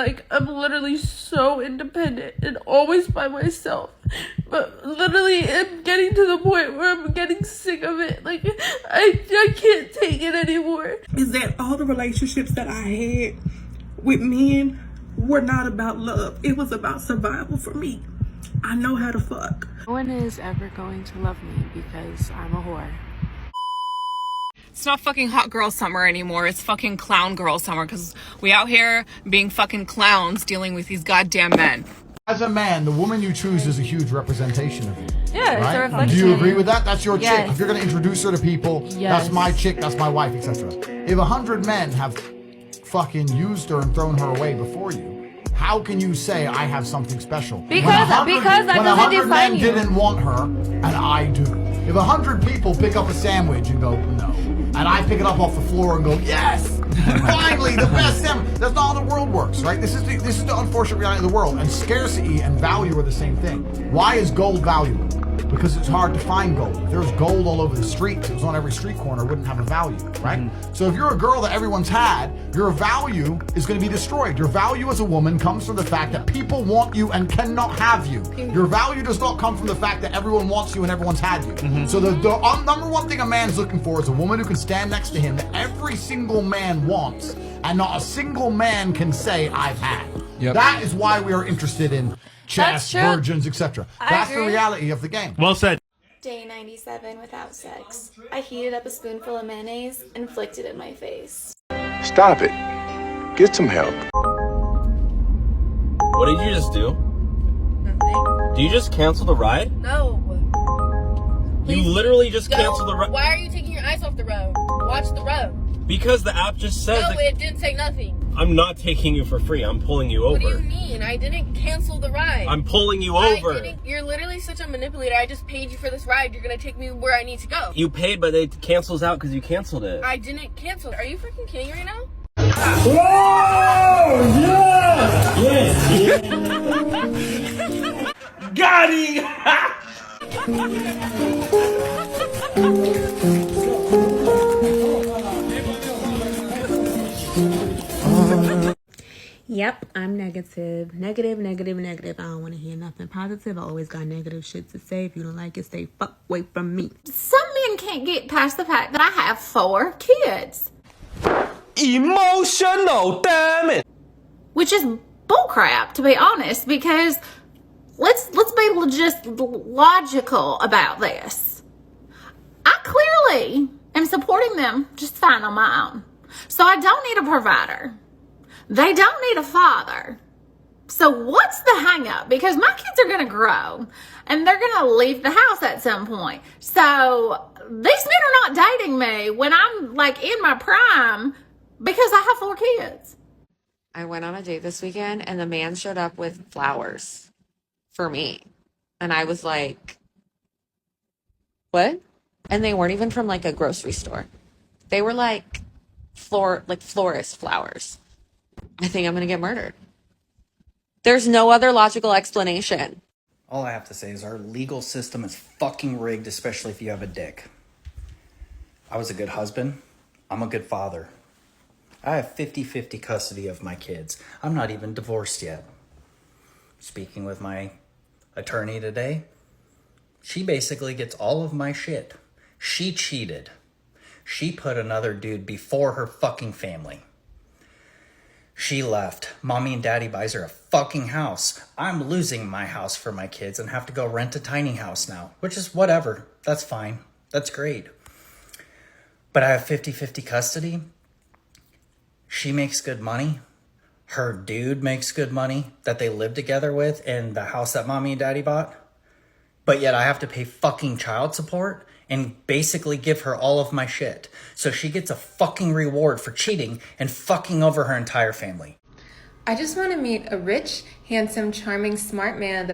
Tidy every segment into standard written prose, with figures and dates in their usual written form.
Like, I'm literally so independent and always by myself. But literally, I'm getting to the point where I'm getting sick of it. Like, I can't take it anymore. Is that all the relationships that I had with men were not about love. It was about survival for me. I know how to fuck. No one is ever going to love me because I'm a whore. It's not fucking hot girl summer anymore. It's fucking clown girl summer because we out here being fucking clowns dealing with these goddamn men. As a man, the woman you choose is a huge representation of you. Yeah, it's a right? reflection. Do you agree with that? That's your Yes. chick. If you're going to introduce her to people, Yes. that's my chick, that's my wife, etc. If 100 men have fucking used her and thrown her away before you, how can you say I have something special? Because that doesn't define men you. didn't want her, and I do. If 100 people pick up a sandwich and go, no, and I pick it up off the floor and go, yes, finally, the best sandwich. That's not how the world works, right? This is the unfortunate reality of the world. And scarcity and value are the same thing. Why is gold valuable? Because it's hard to find gold. If there was gold all over the streets, it was on every street corner, it wouldn't have a value, right? Mm-hmm. So if you're a girl that everyone's had, your value is going to be destroyed. Your value as a woman comes from the fact that people want you and cannot have you. Your value does not come from the fact that everyone wants you and everyone's had you. Mm-hmm. So the number one thing a man's looking for is a woman who can stand next to him that every single man wants and not a single man can say, I've had. Yep. That is why we are interested in chess, virgins, etc. That's the reality of the game. Well said. Day 97 without sex. I heated up a spoonful of mayonnaise and flicked it in my face. Stop it. Get some help. What did you just do? Nothing. Do you just cancel the ride? No. You literally just canceled the ride. Why are you taking your eyes off the road? Watch the road. Because the app just says that it didn't say nothing. I'm not taking you for free. I'm pulling you over. What do you mean? I didn't cancel the ride. I'm pulling you over. You're literally such a manipulator. I just paid you for this ride. You're going to take me where I need to go. You paid, but it cancels out because you canceled it. I didn't cancel. Are you freaking kidding me right now? Whoa! Yes! Got him! Yep, I'm negative. Negative. I don't want to hear nothing positive. I always got negative shit to say. If you don't like it, stay fuck away from me. Some men can't get past the fact that I have 4 kids. Emotional, damn it! Which is bullcrap, to be honest, because let's be just logical about this. I clearly am supporting them just fine on my own. So I don't need a provider. They don't need a father. So what's the hang up? Because my kids are going to grow and they're going to leave the house at some point. So these men are not dating me when I'm like in my prime because I have 4 kids. I went on a date this weekend and the man showed up with flowers for me. And I was like, what? And they weren't even from like a grocery store. They were like florist flowers. I think I'm going to get murdered. There's no other logical explanation. All I have to say is our legal system is fucking rigged, especially if you have a dick. I was a good husband. I'm a good father. I have 50-50 custody of my kids. I'm not even divorced yet. Speaking with my attorney today, she basically gets all of my shit. She cheated. She put another dude before her fucking family. She left. Mommy and daddy buys her a fucking house. I'm losing my house for my kids and have to go rent a tiny house now, which is whatever. That's fine. That's great. But I have 50-50 custody. She makes good money. Her dude makes good money that they live together with in the house that mommy and daddy bought. But yet I have to pay fucking child support and basically give her all of my shit. So she gets a fucking reward for cheating and fucking over her entire family. I just want to meet a rich, handsome, charming, smart man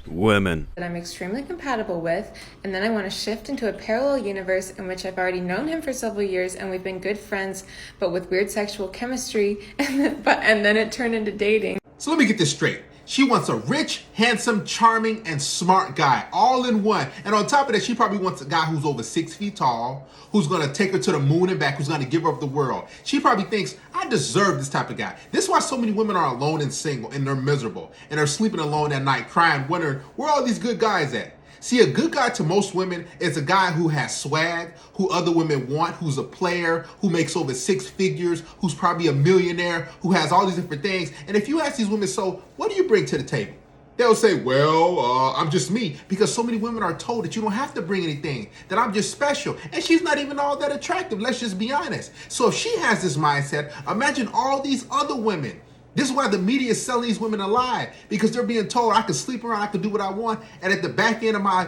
that I'm extremely compatible with, and then I want to shift into a parallel universe in which I've already known him for several years and we've been good friends, but with weird sexual chemistry, and then it turned into dating. So let me get this straight. She wants a rich, handsome, charming, and smart guy, all in one. And on top of that, she probably wants a guy who's over 6 feet tall, who's going to take her to the moon and back, who's going to give her up the world. She probably thinks, I deserve this type of guy. This is why so many women are alone and single, and they're miserable, and they're sleeping alone at night, crying, wondering, where are all these good guys at? See, a good guy to most women is a guy who has swag, who other women want, who's a player, who makes over 6 figures, who's probably a millionaire, who has all these different things. And if you ask these women, so what do you bring to the table? They'll say, well, I'm just me. Because so many women are told that you don't have to bring anything, that I'm just special. And she's not even all that attractive, let's just be honest. So if she has this mindset, imagine all these other women. This is why the media is selling these women alive, because they're being told I can sleep around, I can do what I want, and at the back end of my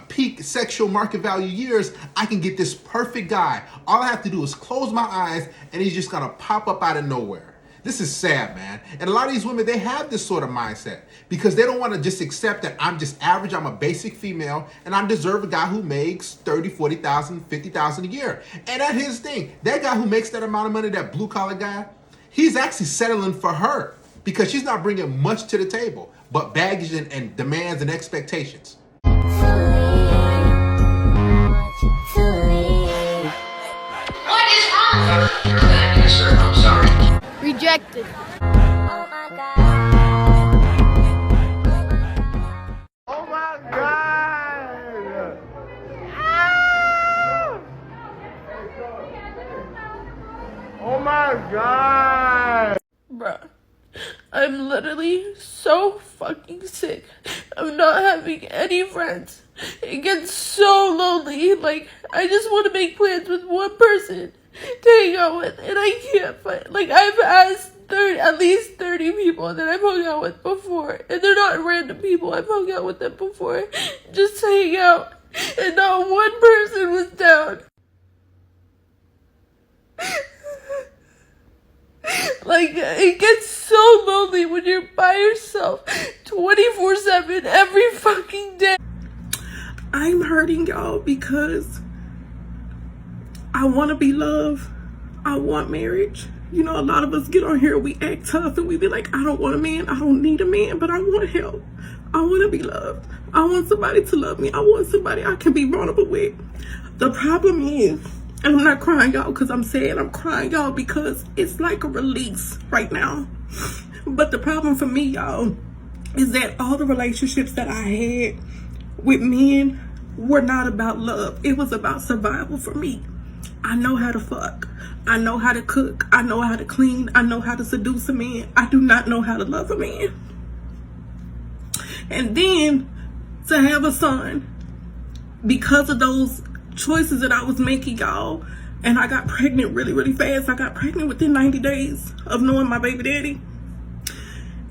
peak sexual market value years, I can get this perfect guy. All I have to do is close my eyes, and he's just gonna pop up out of nowhere. This is sad, man. And a lot of these women, they have this sort of mindset because they don't want to just accept that I'm just average, I'm a basic female, and I deserve a guy who makes 30, 40,000, 50,000 a year. And that's his thing. That guy who makes that amount of money, that blue-collar guy, he's actually settling for her because she's not bringing much to the table but baggage and demands and expectations. What is wrong? Sir, I'm sorry. Rejected. Oh my God! Oh my God! Bruh, I'm literally so fucking sick of not having any friends. It gets so lonely. Like, I just want to make plans with one person to hang out with, and I can't find. Like, I've asked at least 30 people that I've hung out with before, and they're not random people. I've hung out with them before just to hang out, and not one person was down. Like, it gets so lonely when you're by yourself 24/7 every fucking day. I'm hurting y'all because I want to be loved. I want marriage. You know, a lot of us get on here, we act tough, and we be like, I don't want a man, I don't need a man, but I want help. I want to be loved. I want somebody to love me. I want somebody I can be vulnerable with. The problem is, and I'm not crying, y'all, because I'm sad. I'm crying, y'all, because it's like a release right now. But the problem for me, y'all, is that all the relationships that I had with men were not about love. It was about survival for me. I know how to fuck. I know how to cook. I know how to clean. I know how to seduce a man. I do not know how to love a man. And then to have a son, because of those choices that I was making, y'all, and I got pregnant really, really fast. I got pregnant within 90 days of knowing my baby daddy.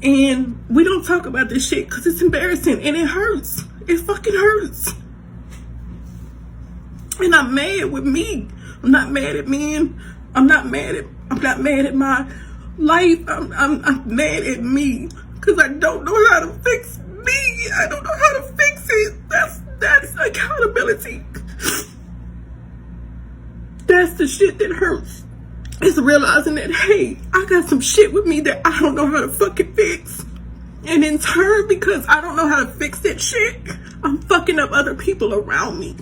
And we don't talk about this shit because it's embarrassing and it hurts. It fucking hurts. And I'm mad with me. I'm not mad at men. I'm not mad at my life. I'm mad at me because I don't know how to fix me. I don't know how to fix it. That's accountability. That's the shit that hurts. It's realizing that, hey, I got some shit with me that I don't know how to fucking fix. And in turn, because I don't know how to fix that shit, I'm fucking up other people around me.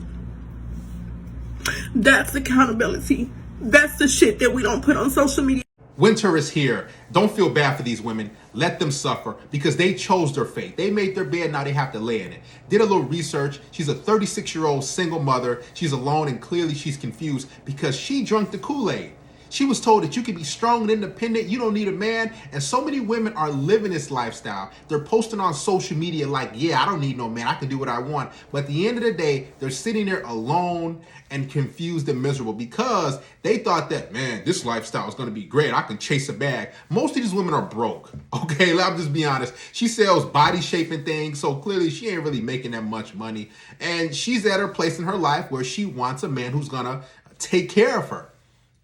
That's accountability. That's the shit that we don't put on social media. Winter is here. Don't feel bad for these women. Let them suffer because they chose their fate. They made their bed, now they have to lay in it. Did a little research. She's a 36-year-old single mother. She's alone and clearly she's confused because she drank the Kool-Aid. She was told that you can be strong and independent, you don't need a man, and so many women are living this lifestyle. They're posting on social media like, yeah, I don't need no man, I can do what I want. But at the end of the day, they're sitting there alone and confused and miserable because they thought that, man, this lifestyle is gonna be great, I can chase a bag. Most of these women are broke, okay? I'll just be honest. She sells body shaping things, so clearly she ain't really making that much money. And she's at her place in her life where she wants a man who's gonna take care of her.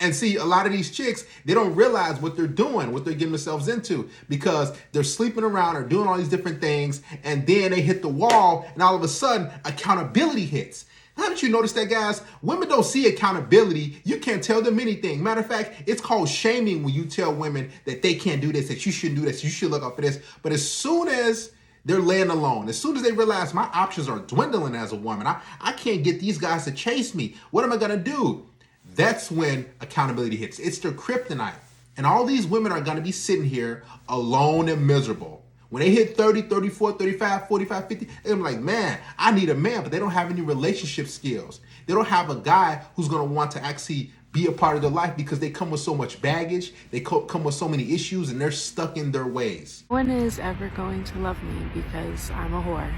And see, a lot of these chicks, they don't realize what they're doing, what they're getting themselves into because they're sleeping around or doing all these different things. And then they hit the wall and all of a sudden accountability hits. Haven't you noticed that, guys? Women don't see accountability. You can't tell them anything. Matter of fact, it's called shaming when you tell women that they can't do this, that you shouldn't do this, you should look up for this. But as soon as they're laying alone, as soon as they realize my options are dwindling as a woman, I can't get these guys to chase me. What am I going to do? That's when accountability hits. It's their kryptonite. And all these women are going to be sitting here alone and miserable. When they hit 30, 34, 35, 45, 50, they're like, man, I need a man, but they don't have any relationship skills. They don't have a guy who's going to want to actually be a part of their life because they come with so much baggage. They come with so many issues and they're stuck in their ways. No one is ever going to love me because I'm a whore.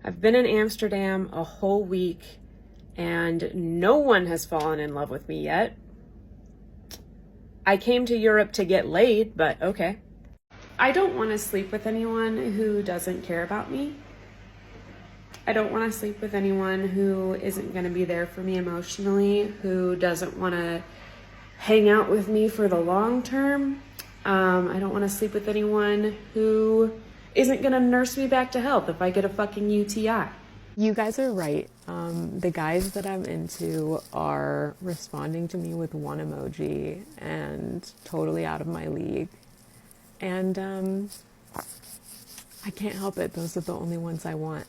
I've been in Amsterdam a whole week and no one has fallen in love with me yet. I came to Europe to get laid, but okay. I don't want to sleep with anyone who doesn't care about me. I don't want to sleep with anyone who isn't going to be there for me emotionally, who doesn't want to hang out with me for the long term. I don't want to sleep with anyone who isn't going to nurse me back to health if I get a fucking UTI. You guys are right. The guys that I'm into are responding to me with one emoji and totally out of my league. And I can't help it. Those are the only ones I want.